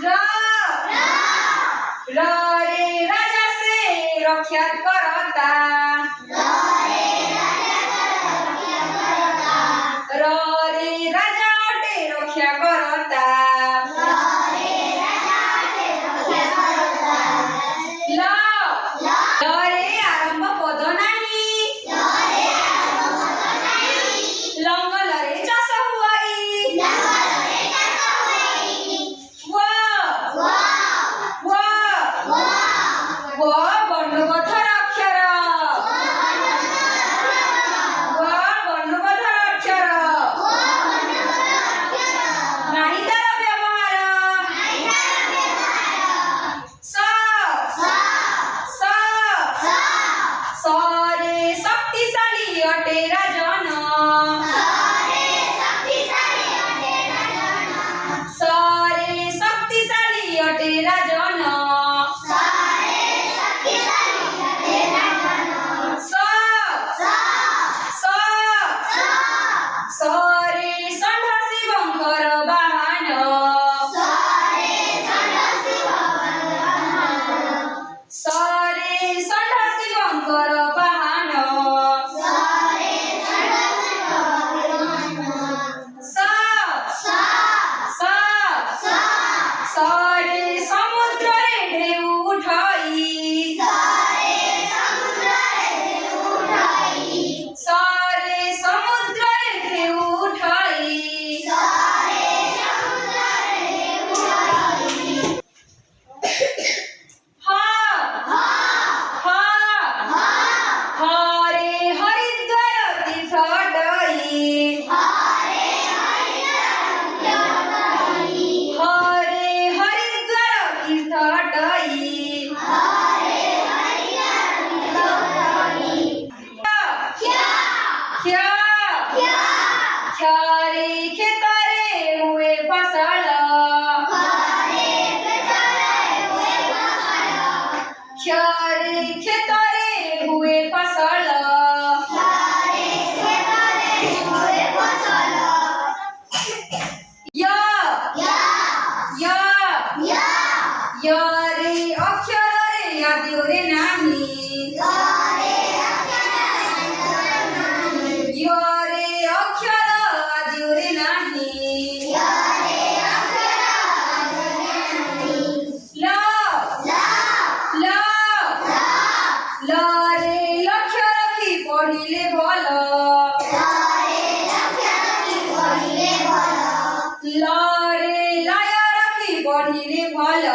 र र रे राजा से रक्षा करता र रे राजा अटे रक्षा करता ल रे आरंभ पद नाही लंगल रे चाष हुआई व वर्णबोधर अक्षर व वर्णबोधर अक्षर नाही तर व्यवहार स रे शक्तिशाली अटे राजन स रे शक्तिशाली अटे राजन सरे षण्ढसी बंकर वाहन सरे षण्ढसी बंकर वाहन सरे समुद्र रे ढेउ उठाई सरे समुद्र रे ढेउ उठाई हरे हरिद्वार तीर्थ अटाई हरे हरिद्वार तीर्थ अटाई रे खेतरे हुए फसल रे खेतरे हुए फसल य रे अक्षर रे आदि रे नाही य रे अक्षर आदि रे नाही ल रे लक्ष्य रखी पढ़िले भल ल रे लय रखी पढ़िले भल